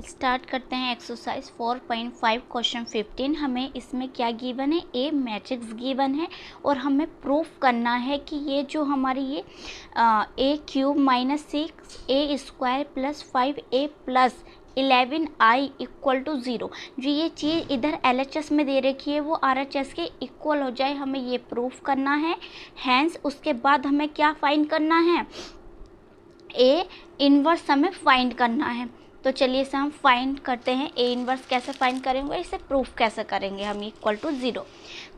Start करते हैं exercise 4.5 question 15। हमें इसमें क्या गिवन है, ए मैट्रिक्स गिवन है और हमें प्रूफ करना है कि ये जो हमारी ये a cube minus 6a² plus 5a plus 11i equal to 0, जो ये चीज़ इधर LHS में दे रखी है वो RHS के इक्वल हो जाए, हमें ये प्रूफ करना है। हैंस उसके बाद हमें क्या फाइंड करना है, ए इनवर्स हमें फाइंड करना है। तो चलिए इसे हम फाइंड करते हैं। ए इनवर्स कैसे फाइंड करेंगे, इसे प्रूफ कैसे करेंगे हम इक्वल टू 0।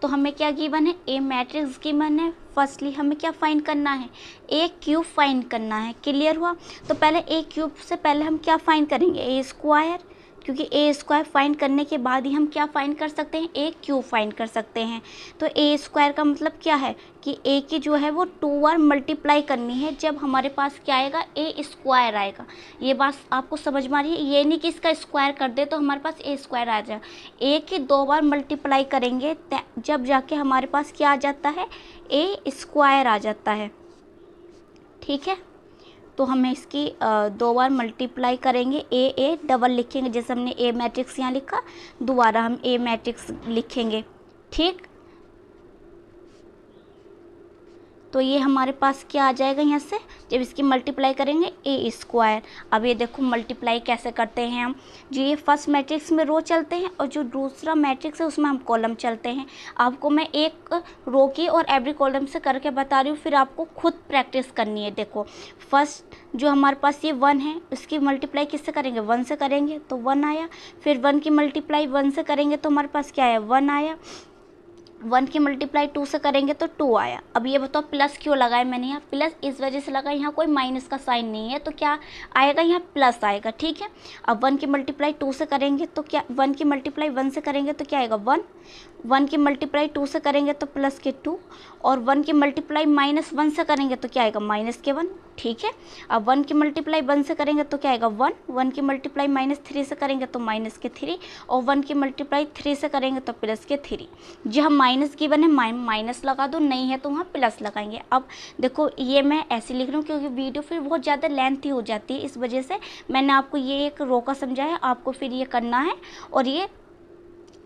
तो हमें क्या गिवन है, ए मैट्रिक्स गिवन है। फर्स्टली हमें क्या फाइंड करना है, ए क्यूब फाइंड करना है। क्लियर हुआ। तो पहले ए क्यूब से पहले हम क्या फाइंड करेंगे, ए स्क्वायर, क्योंकि ए स्क्वायर फाइंड करने के बाद ही हम क्या फाइंड कर सकते हैं, ए क्यूब फाइंड कर सकते हैं। तो ए स्क्वायर का मतलब क्या है कि ए की जो है वो 2 बार मल्टीप्लाई करनी है, जब हमारे पास क्या आएगा, ए स्क्वायर आएगा। ये बात आपको समझ में आ रही है। ये नहीं कि इसका स्क्वायर कर दे तो हमारे पास ए स्क्वायर आ जाए। ए की 2 बार मल्टीप्लाई करेंगे जब जाके हमारे पास क्या आ जाता है, ए स्क्वायर आ जाता है। ठीक है। तो हमें इसकी 2 बार मल्टीप्लाई करेंगे, ए डबल लिखेंगे, जैसे हमने ए मैट्रिक्स यहाँ लिखा, दोबारा हम ए मैट्रिक्स लिखेंगे। ठीक। तो ये हमारे पास क्या आ जाएगा, यहाँ से जब इसकी मल्टीप्लाई करेंगे ए स्क्वायर। अब ये देखो मल्टीप्लाई कैसे करते हैं हम, जो ये फर्स्ट मैट्रिक्स में रो चलते हैं और जो दूसरा मैट्रिक्स है उसमें हम कॉलम चलते हैं। आपको मैं एक रो की और एवरी कॉलम से करके बता रही हूँ, फिर आपको खुद प्रैक्टिस करनी है। देखो फर्स्ट जो हमारे पास ये 1 है, उसकी मल्टीप्लाई किससे करेंगे, 1 से करेंगे तो 1 आया। फिर 1 की मल्टीप्लाई 1 से करेंगे तो हमारे पास क्या आया, 1 आया। 1 की मल्टीप्लाई 2 से करेंगे तो 2 आया। अब ये बताओ प्लस क्यों लगाया मैंने यहाँ, प्लस इस वजह से लगा, यहाँ कोई माइनस का साइन नहीं है तो क्या आएगा, यहाँ प्लस आएगा। ठीक है। अब 1 की मल्टीप्लाई 2 से करेंगे तो क्या, 1 की मल्टीप्लाई 1 से करेंगे तो क्या आएगा 1। 1 की मल्टीप्लाई 2 से करेंगे तो प्लस के 2, और 1 की मल्टीप्लाई -1 से करेंगे तो क्या आएगा, माइनस के 1। ठीक है। अब 1 की मल्टीप्लाई 1 से करेंगे तो क्या आएगा 1। 1 की मल्टीप्लाई -3 से करेंगे तो माइनस के 3, और 1 की मल्टीप्लाई 3 से करेंगे तो प्लस के 3। जो हम माइनस गिवन है माइनस लगा दो, नहीं है तो वहाँ प्लस लगाएंगे। अब देखो ये मैं ऐसे लिख रही हूँ क्योंकि वीडियो फिर बहुत ज़्यादा लेंथी हो जाती है, इस वजह से मैंने आपको ये एक रोका समझाया, आपको फिर ये करना है और ये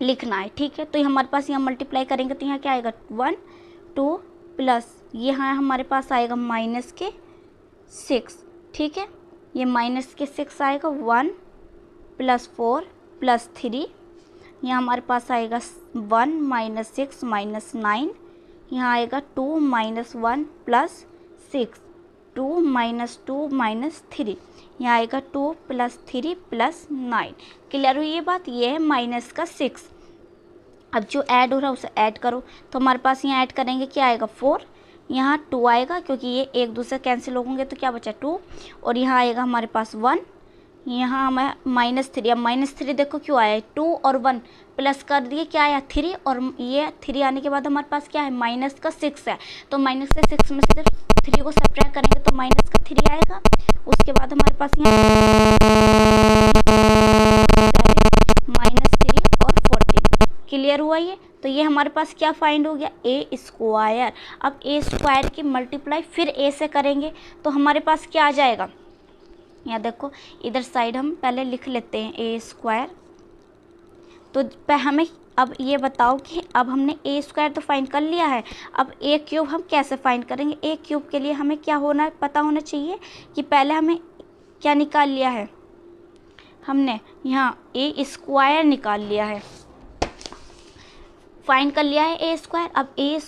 लिखना है। ठीक है। तो ये हमारे पास यहाँ मल्टीप्लाई करेंगे तो यहाँ क्या आएगा 1 2 प्लस यहाँ हमारे पास आएगा माइनस के 6। ठीक है। ये माइनस के 6 आएगा, 1 प्लस 4 प्लस 3, यहाँ हमारे पास आएगा 1 - 6 - 9, यहाँ आएगा 2 - 1 प्लस 6, 2 - 2 - 3, यहाँ आएगा 2 प्लस 3 प्लस 9। क्लियर हुई ये बात, ये है माइनस का 6। अब जो ऐड हो रहा है उसे ऐड करो, तो हमारे पास यहाँ ऐड करेंगे क्या आएगा 4, यहाँ 2 आएगा क्योंकि ये एक दूसरे कैंसिल होंगे तो क्या बचा 2, और यहाँ आएगा हमारे पास 1, यहाँ हमें -3। अब -3 देखो क्यों आया है, 2 और 1 प्लस कर दिए क्या आया 3, और ये 3 आने के बाद हमारे पास क्या है माइनस का 6 है, तो माइनस के 6 में से 3 को सब्ट्रैक्ट करेंगे तो माइनस का 3 आएगा। उसके बाद हमारे पास यहाँ -3 और 14। क्लियर हुआ ये। तो ये हमारे पास क्या फाइंड हो गया, ए स्क्वायर। अब ए स्क्वायर की मल्टीप्लाई फिर ए से करेंगे तो हमारे पास क्या आ जाएगा, यहाँ देखो इधर साइड हम पहले लिख लेते हैं ए स्क्वायर। तो हमें अब ये बताओ कि अब हमने ए स्क्वायर तो फाइंड कर लिया है, अब ए क्यूब हम कैसे फाइंड करेंगे। ए क्यूब के लिए हमें क्या होना है, पता होना चाहिए कि पहले हमें क्या निकाल लिया है, हमने यहाँ ए स्क्वायर निकाल लिया है, फाइंड कर लिया है ए स्क्वायर। अब ए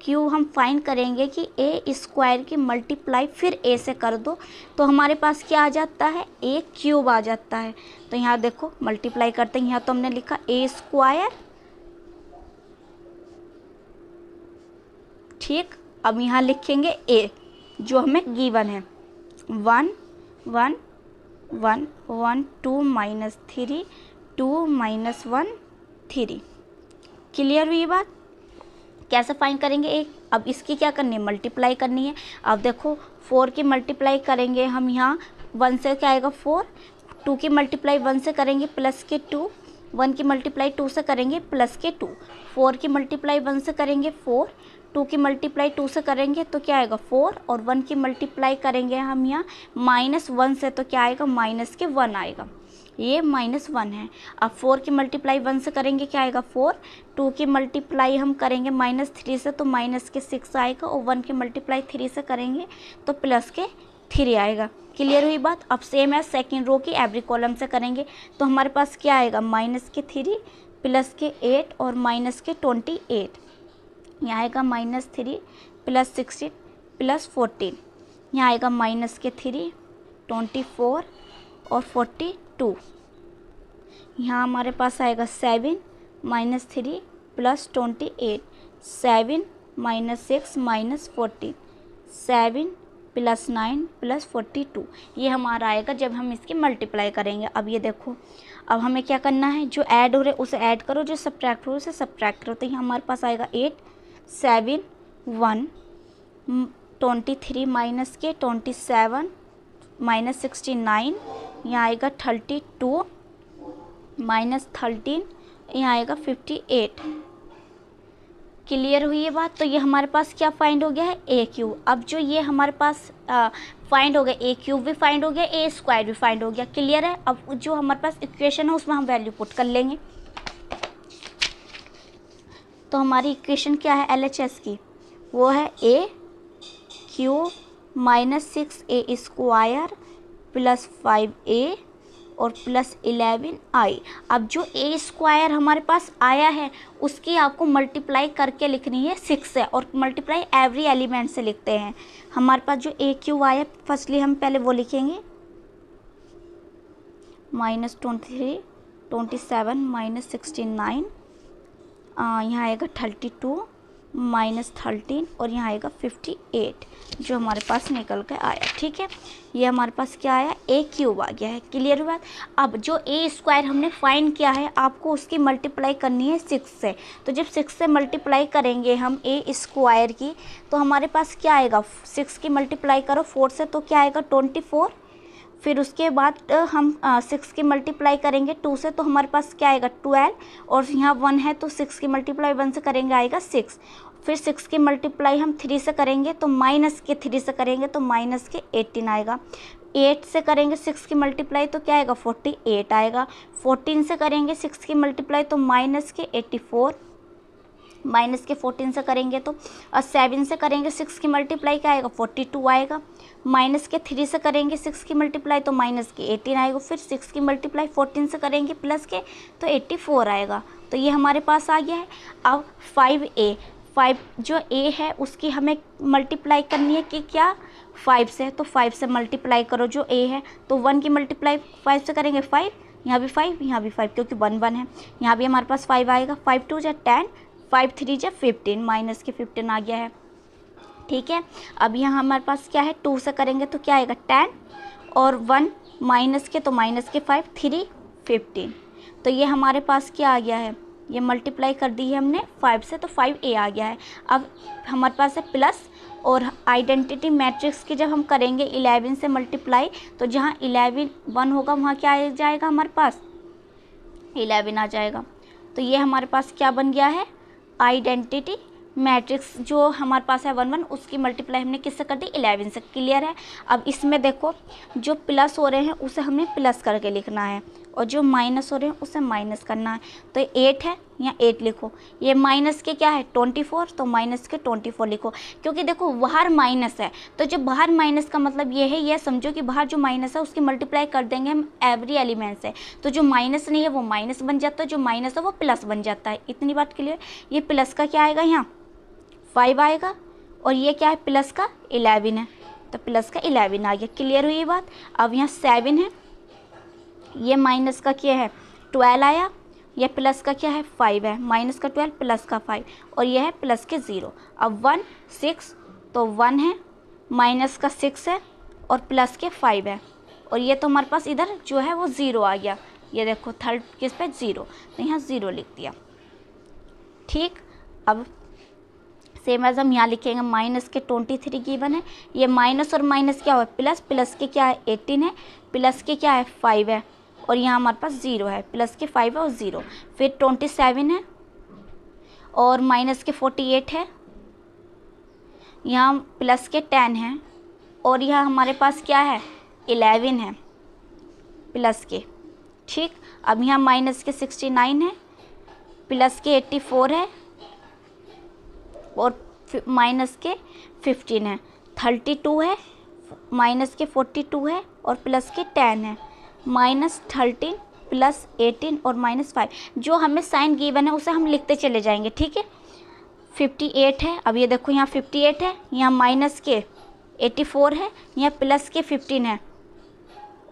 क्यूब हम फाइंड करेंगे कि ए स्क्वायर की मल्टीप्लाई फिर ए से कर दो तो हमारे पास क्या आ जाता है, ए क्यूब आ जाता है। तो यहाँ देखो मल्टीप्लाई करते हैं, यहाँ तो हमने लिखा ए स्क्वायर। ठीक। अब यहाँ लिखेंगे ए जो हमें गिवन है, 1 1 1 1 2 -3 2 -1 3। क्लियर हुई बात। कैसे फाइंड करेंगे एक, अब इसकी क्या करनी है, मल्टीप्लाई करनी है। अब देखो 4 की मल्टीप्लाई करेंगे हम, यहाँ 1 से क्या आएगा 4, 2 की मल्टीप्लाई 1 से करेंगे प्लस के 2, 1 की मल्टीप्लाई 2 से करेंगे प्लस के 2, 4 की मल्टीप्लाई 1 से करेंगे 4, 2 की मल्टीप्लाई 2 से करेंगे तो क्या आएगा 4, और 1 की मल्टीप्लाई करेंगे हम यहाँ -1 से तो क्या आएगा, माइनस के 1 आएगा। ये -1 है। अब 4 की मल्टीप्लाई 1 से करेंगे क्या आएगा 4, 2 की मल्टीप्लाई हम करेंगे -3 से तो -6 आएगा, और 1 की मल्टीप्लाई 3 से करेंगे तो +3 आएगा। क्लियर हुई बात। अब सेम है सेकेंड रो की एवरी कॉलम से करेंगे तो हमारे पास क्या आएगा -3 +8 और -28। यहाँ आएगा -3 +16 +14। यहाँ आएगा -3 24 और 42। यहाँ हमारे पास आएगा 7 -3 +28, 7 -6 -14, 7 +9 +42। ये हमारा आएगा जब हम इसकी मल्टीप्लाई करेंगे। अब ये देखो, अब हमें क्या करना है, जो ऐड हो रहे उसे ऐड करो, जो सब्ट्रैक्ट हो रहे उसे सब्ट्रैक्ट करो। तो यहाँ हमारे पास आएगा 8 7 1 23 -27 -69। यहाँ आएगा 32 -13। यहाँ आएगा 58। क्लियर हुई ये बात। तो ये हमारे पास क्या फाइंड हो गया है ए क्यूब। अब जो ये हमारे पास फाइंड हो गया, ए क्यूब भी फाइंड हो गया, ए स्क्वायर भी फाइंड हो गया। क्लियर है। अब जो हमारे पास इक्वेशन है उसमें हम वैल्यू पुट कर लेंगे। तो हमारी इक्वेशन क्या है LHS की, वो है ए क्यूब -6a² +5a और +11i। अब जो a स्क्वायर हमारे पास आया है उसकी आपको मल्टीप्लाई करके लिखनी है 6 से, और मल्टीप्लाई एवरी एलिमेंट से लिखते हैं। हमारे पास जो a क्यूब आया, फर्स्टली हम पहले वो लिखेंगे -23 27 -69। यहाँ आएगा 32 -13 और यहाँ आएगा 58 जो हमारे पास निकल के आया। ठीक है, ये हमारे पास क्या आया, ए क्यूब आ गया है। क्लियर हुआ। अब जो ए स्क्वायर हमने फाइंड किया है, आपको उसकी मल्टीप्लाई करनी है 6 से। तो जब 6 से मल्टीप्लाई करेंगे हम ए स्क्वायर की, तो हमारे पास क्या आएगा, 6 की मल्टीप्लाई करो 4 से तो क्या आएगा 24। फिर उसके बाद हम 6 की मल्टीप्लाई करेंगे 2 से तो हमारे पास क्या आएगा 12, और यहाँ 1 है तो 6 की मल्टीप्लाई 1 से करेंगे आएगा 6। फिर 6 की मल्टीप्लाई हम 3 से करेंगे तो -3 से करेंगे तो -18 आएगा। 8 से करेंगे 6 की मल्टीप्लाई तो क्या आएगा 48 आएगा। 14 से करेंगे 6 की मल्टीप्लाई तो -84, -14 से करेंगे तो 7 से करेंगे 6 की मल्टीप्लाई क्या आएगा 42 आएगा। -3 से करेंगे 6 की मल्टीप्लाई तो -18 आएगा। फिर 6 की मल्टीप्लाई 14 से करेंगे प्लस के तो 84 आएगा। तो ये हमारे पास आ गया है। अब 5 जो a है उसकी हमें मल्टीप्लाई करनी है कि क्या 5 से, तो 5 से मल्टीप्लाई करो जो a है। तो 1 की मल्टीप्लाई 5 से करेंगे 5, यहाँ भी 5, यहाँ भी 5 क्योंकि 1 1 है। यहाँ भी हमारे पास 5 आएगा। 5 2 = 10, 5 3 = 15, -15 आ गया है। ठीक है, अब यहाँ हमारे पास क्या है, 2 से करेंगे तो क्या आएगा 10 और 1 माइनस के तो -5 3 15। तो ये हमारे पास क्या आ गया है, ये मल्टीप्लाई कर दी है हमने 5 से तो 5a आ गया है। अब हमारे पास है प्लस, और आइडेंटिटी मैट्रिक्स की जब हम करेंगे 11 से मल्टीप्लाई तो जहाँ 11 1 होगा वहाँ क्या आ जाएगा, हमारे पास 11 आ जाएगा। तो ये हमारे पास क्या बन गया है, आइडेंटिटी मैट्रिक्स जो हमारे पास है 1 1, उसकी मल्टीप्लाई हमने किससे कर दी 11 से। क्लियर है। अब इसमें देखो जो प्लस हो रहे हैं उसे हमें प्लस करके लिखना है, और जो माइनस हो रहे हैं उसे माइनस करना है। तो 8 है, यहाँ 8 लिखो। ये माइनस के क्या है 24, तो माइनस के 24 लिखो। क्योंकि देखो बाहर माइनस है, तो जब बाहर माइनस का मतलब ये है, यह समझो कि बाहर जो माइनस है उसकी मल्टीप्लाई कर देंगे हम एवरी एलिमेंट से। तो जो माइनस नहीं है वो माइनस बन जाता है, जो माइनस है वो प्लस बन जाता है। इतनी बात क्लियर। ये प्लस का क्या आएगा, यहाँ 5 आएगा, और ये क्या है प्लस का 11 है, तो प्लस का 11 आ गया। क्लियर हुई ये बात। अब यहाँ 7 है, ये माइनस का क्या है 12 आया, ये प्लस का क्या है 5 है, माइनस का 12 प्लस का 5, और ये है प्लस के 0। अब 1 6 तो 1 है, माइनस का 6 है और प्लस के 5 है, और ये तो हमारे पास इधर जो है वो 0 आ गया। ये देखो थर्ड किस पे 0, तो यहाँ 0 लिख दिया। ठीक, अब सेम एज हम यहाँ लिखेंगे माइनस के 23 गिवन है। ये माइनस और माइनस क्या हुआ प्लस, प्लस के क्या है 18 है, प्लस के क्या है 5 है, और यहाँ हमारे पास 0 है, प्लस के 5 है और 0। फिर 27 है और माइनस के 48 है, यहाँ प्लस के 10 है, और यहाँ हमारे पास क्या है 11 है प्लस के। ठीक, अब यहाँ माइनस के 69 है, प्लस के 84 है और माइनस के 15 है, 32 है, माइनस के 42 है और प्लस के 10 है, -13 प्लस 18 और -5। जो हमें साइन गिवन है उसे हम लिखते चले जाएंगे, ठीक है। 58 है, अब ये देखो यहाँ 58 है, यहाँ माइनस के 84 है, यहाँ प्लस के 15 है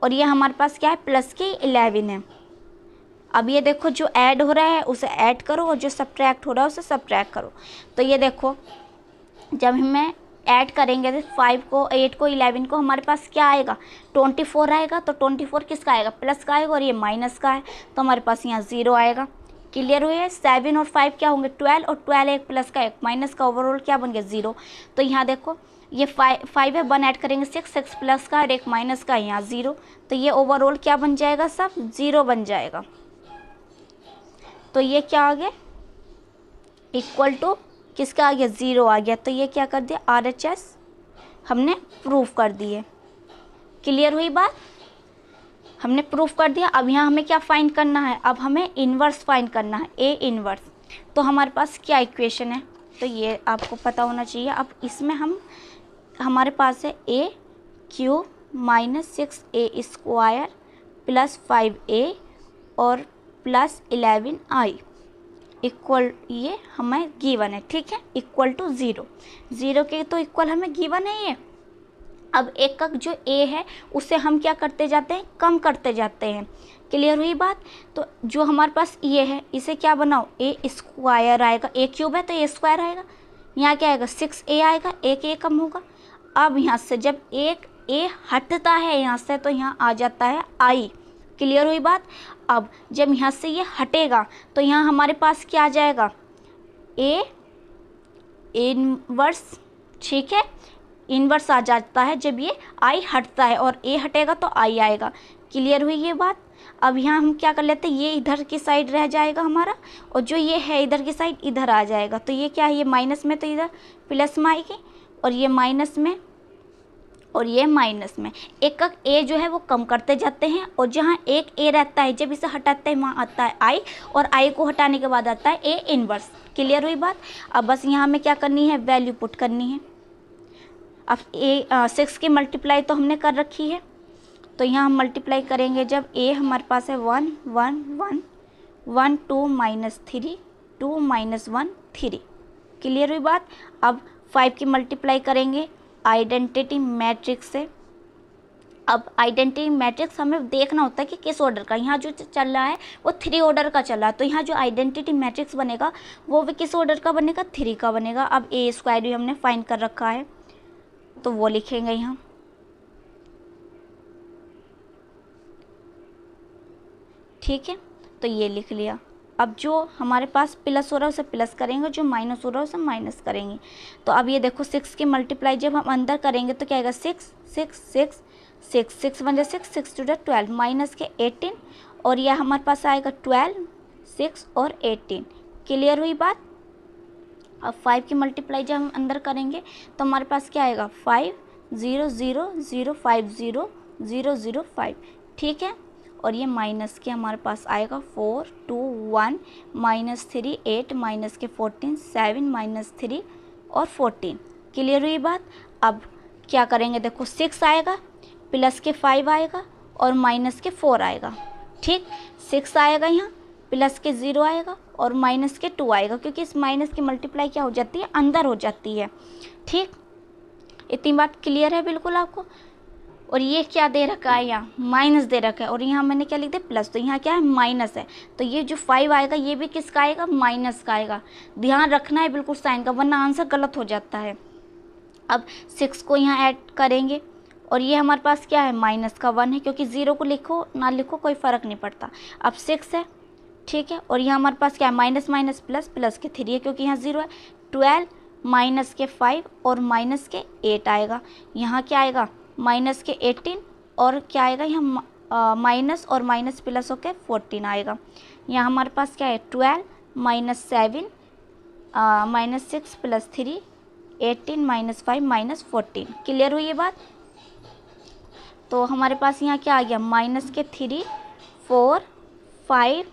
और ये हमारे पास क्या है, प्लस के 11 है। अब ये देखो जो ऐड हो रहा है उसे ऐड करो और जो सब्ट्रैक्ट हो रहा है उसे सब्ट्रैक्ट करो। तो ये देखो जब हमें ऐड करेंगे 5 को, 8 को, 11 को, हमारे पास क्या आएगा, 24 आएगा। तो 24 किसका आएगा, प्लस का आएगा और ये माइनस का है, तो हमारे पास यहाँ 0 आएगा। क्लियर हुई है। 7 और 5 क्या होंगे, 12 और 12 एक प्लस का एक माइनस का, ओवरऑल क्या बन गया 0। तो यहाँ देखो ये 5 है, 1 ऐड करेंगे 6 प्लस का और एक माइनस का, यहाँ 0। तो ये ओवरऑल क्या बन जाएगा, सब 0 बन जाएगा। तो ये क्या आ गया, इक्वल टू किसका आ गया, 0 आ गया। तो ये क्या कर दिया, RHS हमने प्रूफ कर दिए। क्लियर हुई बात, हमने प्रूफ कर दिया। अब यहाँ हमें क्या फाइंड करना है, अब हमें इन्वर्स फाइंड करना है, A इन्वर्स। तो हमारे पास क्या इक्वेशन है, तो ये आपको पता होना चाहिए। अब इसमें हमारे पास है A³ - 6A² प्लस 5A और प्लस 11I इक्वल, ये हमें गिवन है, ठीक है, इक्वल टू 0। 0 के तो इक्वल हमें गिवन है ये। अब एक का जो A है उसे हम क्या करते जाते हैं, कम करते जाते हैं। क्लियर हुई बात। तो जो हमारे पास ये है इसे क्या बनाओ, A² आएगा, A³ है तो A² आएगा, यहाँ क्या आएगा 6A आएगा, एक A कम होगा। अब यहाँ से जब एक A हटता है यहाँ से तो यहाँ आ जाता है I। क्लियर हुई बात। अब जब यहाँ से ये हटेगा तो यहाँ हमारे पास क्या आ जाएगा, A इनवर्स, ठीक है, इनवर्स आ जाता है जब ये I हटता है और A हटेगा तो I आएगा। क्लियर हुई ये बात। अब यहाँ हम क्या कर लेते हैं, ये इधर की साइड रह जाएगा हमारा और जो ये है इधर की साइड इधर आ जाएगा। तो ये क्या है, ये माइनस में तो इधर प्लस में आएगी और ये माइनस में और ये माइनस में। एक A जो है वो कम करते जाते हैं और जहाँ एक A रहता है जब इसे हटाते हैं वहाँ आता है I और I को हटाने के बाद आता है A इनवर्स। क्लियर हुई बात। अब बस यहाँ हमें क्या करनी है, वैल्यू पुट करनी है। अब 6 की मल्टीप्लाई तो हमने कर रखी है, तो यहाँ हम मल्टीप्लाई करेंगे। जब A हमारे पास है 1 1 1 1 2 -3 2 -1 3। क्लियर हुई बात। अब 5 की मल्टीप्लाई करेंगे आइडेंटिटी मैट्रिक्स से। अब आइडेंटिटी मैट्रिक्स हमें देखना होता है कि किस ऑर्डर का, यहाँ जो चल रहा है वो 3 ऑर्डर का चल रहा है, तो यहाँ जो आइडेंटिटी मैट्रिक्स बनेगा वो भी किस ऑर्डर का बनेगा, 3 का बनेगा। अब A² भी हमने फाइंड कर रखा है तो वो लिखेंगे यहाँ, ठीक है, तो ये लिख लिया। अब जो हमारे पास प्लस हो रहा है उसे प्लस करेंगे, जो माइनस हो रहा है उसे माइनस करेंगे। तो अब ये देखो 6 की मल्टीप्लाई जब हम अंदर करेंगे तो क्या आएगा, 6 6 6 6 6 1 6 6 2 12 माइनस के 18 और यह हमारे पास आएगा 12 6 और 18। क्लियर हुई बात। अब 5 की मल्टीप्लाई जब हम अंदर करेंगे तो हमारे पास क्या आएगा, 5 0 0 0 5 0 0 0 5, ठीक है। और ये माइनस के हमारे पास आएगा 4 2 1 -3 8 माइनस के 14 7 -3 और 14। क्लियर हुई बात। अब क्या करेंगे, देखो 6 आएगा, प्लस के 5 आएगा और माइनस के 4 आएगा, ठीक। 6 आएगा यहाँ, प्लस के 0 आएगा और माइनस के 2 आएगा, क्योंकि इस माइनस की मल्टीप्लाई क्या हो जाती है, अंदर हो जाती है, ठीक। इतनी बात क्लियर है बिल्कुल आपको। और ये क्या दे रखा है, यहाँ माइनस दे रखा है और यहाँ मैंने क्या लिख दिया, प्लस। तो यहाँ क्या है, माइनस है, तो ये जो 5 आएगा ये भी किसका आएगा, माइनस का आएगा। ध्यान रखना है बिल्कुल साइन का, वरना आंसर गलत हो जाता है। अब 6 को यहाँ ऐड करेंगे और ये हमारे पास क्या है, माइनस का 1 है, क्योंकि 0 को लिखो ना लिखो कोई फ़र्क नहीं पड़ता। अब 6 है, ठीक है, और यहाँ हमारे पास क्या है, माइनस माइनस प्लस, प्लस के 3 है क्योंकि यहाँ 0 है। 12 माइनस के 5 और माइनस के 8 आएगा। यहाँ क्या आएगा, माइनस के 18 और क्या आएगा यहाँ माइनस और माइनस प्लस होकर 14 आएगा। यहाँ हमारे पास क्या है, 12 -7 -6 प्लस 3 18 -5 -14। क्लियर हुई ये बात। तो हमारे पास यहाँ क्या आ गया, -3 4 5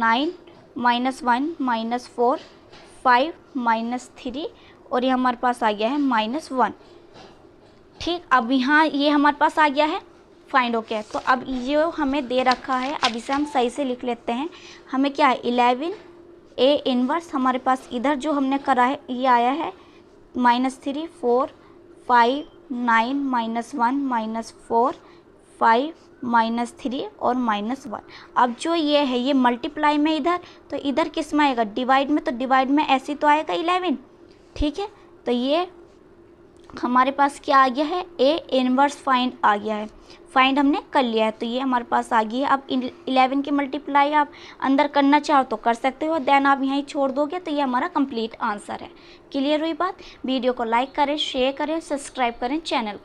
9 -1 -4 5 -3 और ये हमारे पास आ गया है -1। ठीक, अब यहाँ ये हमारे पास आ गया है फाइंड ओके। तो अब ये हमें दे रखा है, अब इसे हम सही से लिख लेते हैं। हमें क्या है 11 A इनवर्स हमारे पास इधर जो हमने करा है ये आया है -3 4 5 9 -1 -4 5 -3 और -1। अब जो ये है ये मल्टीप्लाई में इधर, तो इधर किस में आएगा डिवाइड में, तो डिवाइड में ऐसे तो आएगा 11। ठीक है, तो ये हमारे पास क्या आ गया है A इनवर्स फाइंड आ गया है, फाइंड हमने कर लिया है। तो ये हमारे पास आ गई है। अब 11 की मल्टीप्लाई आप अंदर करना चाहो तो कर सकते हो, देन आप यहीं छोड़ दोगे तो ये हमारा कंप्लीट आंसर है। क्लियर हुई बात? वीडियो को लाइक करें, शेयर करें, सब्सक्राइब करें चैनल को।